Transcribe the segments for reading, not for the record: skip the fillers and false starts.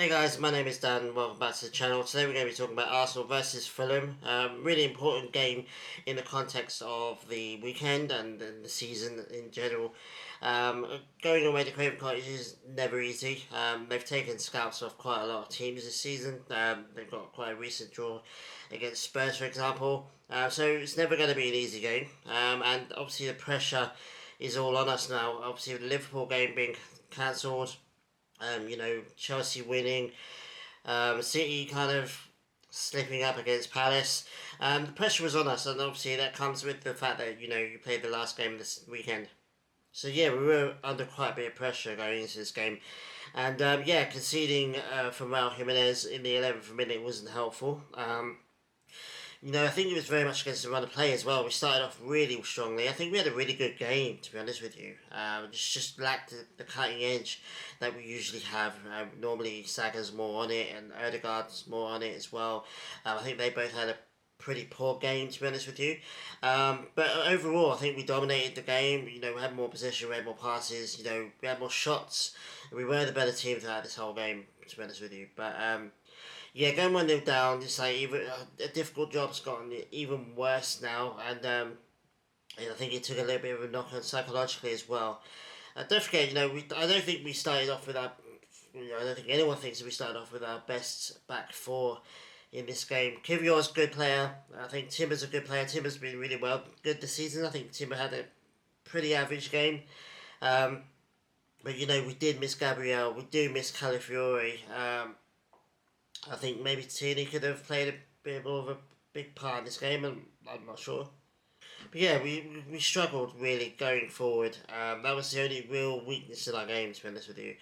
Hey guys, my name is Dan. Welcome back to the channel. Today we're going to be talking about Arsenal versus Fulham. Really important game in the context of the weekend and the season in general. Going away to Craven Cottage is never easy. They've taken scalps off quite a lot of teams this season. They've got quite a recent draw against Spurs, for example. So it's never going to be an easy game. And obviously the pressure is all on us now. Obviously the Liverpool game being cancelled. Chelsea winning, City kind of slipping up against Palace. The pressure was on us, and obviously that comes with the fact that you played the last game this weekend. So yeah, we were under quite a bit of pressure going into this game, and conceding from Raul Jimenez in the 11th minute wasn't helpful. I think it was very much against the run of play as well. We started off really strongly. I think we had a really good game, to be honest with you. Just lacked the cutting edge that we usually have. Normally, Saka's more on it, and Odegaard's more on it as well. I think they both had a pretty poor game, to be honest with you. But overall, I think we dominated the game. We had more possession, we had more passes. We had more shots. We were the better team throughout this whole game, to be honest with you. But yeah, going 1-0 down, it's like even a difficult job's gotten even worse now, and I think it took a little bit of a knock on psychologically as well. Don't forget, I don't think we started off with our, I don't think anyone thinks that we started off with our best back four in this game. Kivior's a good player. I think Timber's a good player. Timber's been really good this season. I think Timber had a pretty average game. But we did miss Gabriel. We do miss Calafiori. I think maybe Tierney could have played a bit more of a big part in this game, and I'm not sure. But yeah, we struggled really going forward. That was the only real weakness in our game, to be honest with you.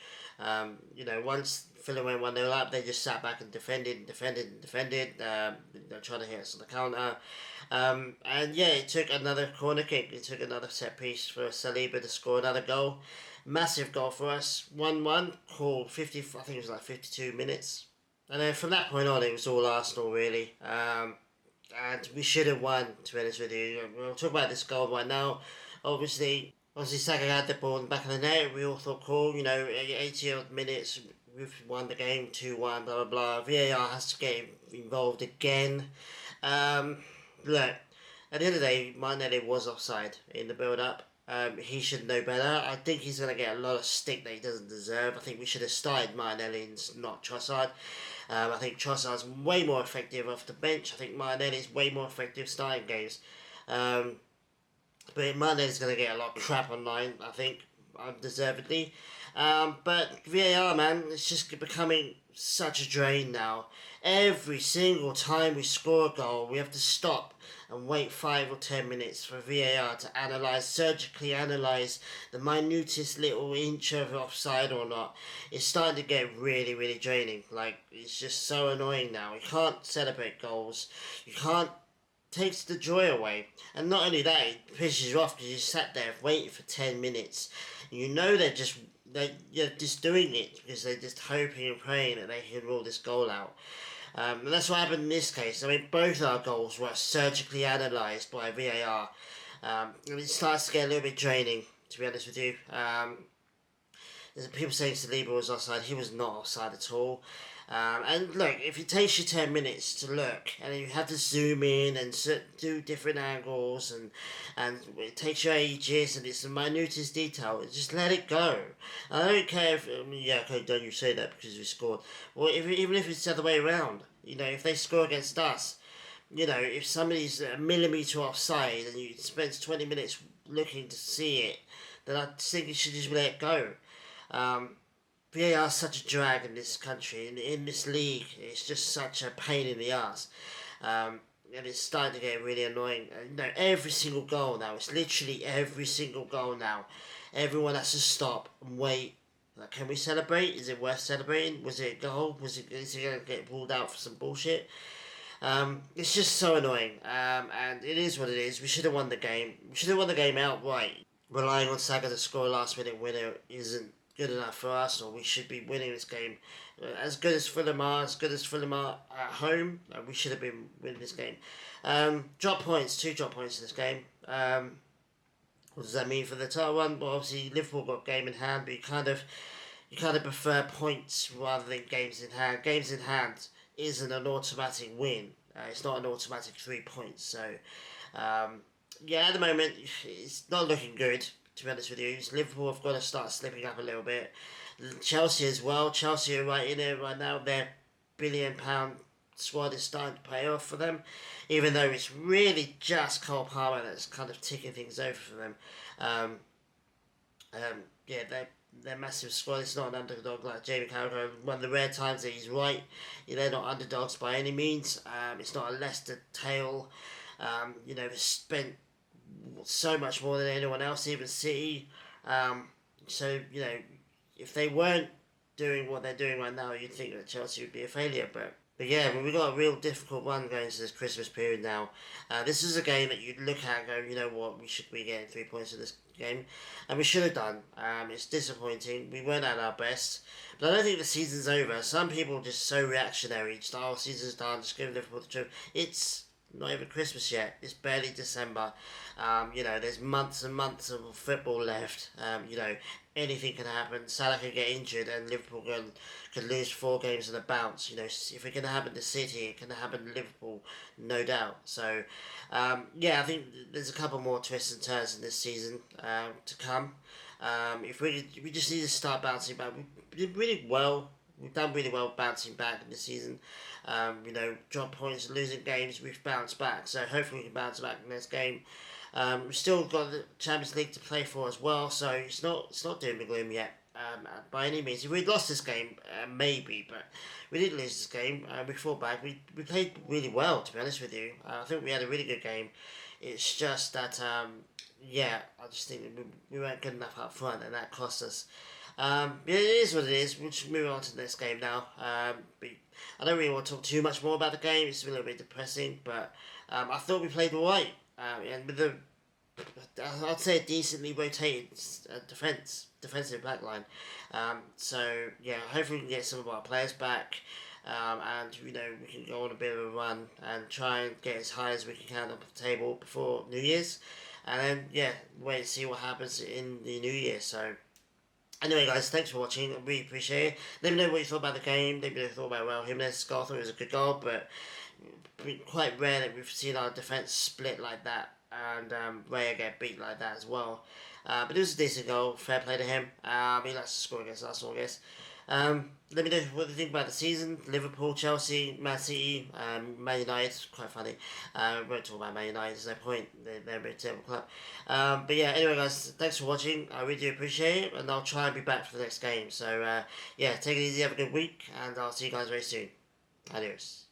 Once Fulham went 1-0 up, they just sat back and defended, trying to hit us on the counter. And yeah, it took another corner kick, it took another set piece for Saliba to score another goal. Massive goal for us. 1-1, called 50, I think it was like 52 minutes. And then from that point on, it was all Arsenal, really. And we should have won, to be honest with you. We'll talk about this goal right now. Obviously, Saka had the ball in the back of the net. We all thought, cool, 80 odd minutes, we've won the game, 2-1, blah, blah, blah. VAR has to get involved again. Look, at the end of the day, Martinelli was offside in the build-up. He should know better. I think he's going to get a lot of stick that he doesn't deserve. I think we should have started Martinelli and not Trossard. I think Trossard's way more effective off the bench. I think Martinelli's way more effective starting games. But Martinelli's going to get a lot of crap online, I think, undeservedly. But VAR, man, it's just becoming such a drain now. Every single time we score a goal, we have to stop and wait 5 or 10 minutes for VAR to surgically analyse the minutest little inch of offside or not. It's starting to get really, really draining. Like, it's just so annoying now. You can't celebrate goals. You can't takes the joy away. And not only that, it pisses you off because you sat there waiting for 10 minutes. You know they're just doing it because they're just hoping and praying that they can rule this goal out. And that's what happened in this case. I mean, both our goals were surgically analysed by VAR. And it starts to get a little bit draining, to be honest with you. There's people saying Saliba was offside. He was not offside at all. And look, if it takes you 10 minutes to look, and then you have to zoom in and do different angles, and it takes you ages, and it's the minutest detail, just let it go. I don't care if, don't you say that because we scored. Well, even if it's the other way around, if they score against us, if somebody's a millimetre offside and you spend 20 minutes looking to see it, then I think you should just let it go. VAR is such a drag in this country, in this league. It's just such a pain in the ass. And it's starting to get really annoying. Every single goal now, it's literally every single goal now. Everyone has to stop and wait. Like, can we celebrate? Is it worth celebrating? Was it a goal? Is it going to get ruled out for some bullshit? It's just so annoying. And it is what it is. We should have won the game. We should have won the game outright. Relying on Saka to score a last minute winner isn't good enough for Arsenal. We should be winning this game. As good as Fulham are at home, we should have been winning this game. Drop points, 2 drop points in this game. What does that mean for the title one? Well, obviously Liverpool got game in hand, but you kind of you kind of prefer points rather than games in hand. Games in hand isn't an automatic win. It's not an automatic 3 points. So, um, yeah, at the moment, it's not looking good, to be honest with you. Liverpool have got to start slipping up a little bit. Chelsea as well. Chelsea are right in it right now. Their £1 billion squad is starting to pay off for them, even though it's really just Cole Palmer that's kind of ticking things over for them. Um, yeah, they're massive squad. It's not an underdog like Jamie Carragher. One of the rare times that he's right, they're not underdogs by any means. It's not a Leicester tale. They've spent so much more than anyone else, even City. So, if they weren't doing what they're doing right now, you'd think that Chelsea would be a failure. But yeah, we've got a real difficult one going into this Christmas period now. This is a game that you'd look at and go, you know what, we should be getting 3 points in this game. And we should have done. It's disappointing. We weren't at our best. But I don't think the season's over. Some people are just so reactionary. Just, season's done, just give Liverpool the trophy. It's not even Christmas yet. It's barely December. There's months and months of football left. Anything can happen. Salah could get injured and Liverpool could lose 4 games in a bounce. If it can happen to City, it can happen to Liverpool, no doubt. So, I think there's a couple more twists and turns in this season to come. If we just need to start bouncing back. We did really well. We've done really well bouncing back in the season. Drop points, losing games, we've bounced back. So hopefully we can bounce back in this game. We've still got the Champions League to play for as well, so it's not doom and gloom yet by any means. If we'd lost this game, maybe, but we didn't lose this game. We fought back. We played really well, to be honest with you. I think we had a really good game. It's just that, I just think we weren't good enough up front, and that cost us. It is what it is. We'll just move on to the next game now. But I don't really want to talk too much more about the game. It's a little bit depressing, but I thought we played all right. And with I'd say a decently rotated defensive backline. Hopefully we can get some of our players back. And we can go on a bit of a run and try and get as high as we can up the table before New Year's. And then, wait and see what happens in the New Year. So, anyway, guys, thanks for watching. I really appreciate it. Let me know what you thought about the game. Let me know what you thought about Raul Jimenez's goal. I thought it was a good goal, but quite rare that we've seen our defence split like that and Raya get beat like that as well. But it was a decent goal. Fair play to him. He likes to score against Arsenal, I guess. Let me know what you think about the season. Liverpool, Chelsea, Man City, Man United. Quite funny. We won't talk about Man United. There's no point. They're a very terrible club. Anyway, guys, thanks for watching. I really do appreciate it, and I'll try and be back for the next game. So, take it easy. Have a good week, and I'll see you guys very soon. Adios.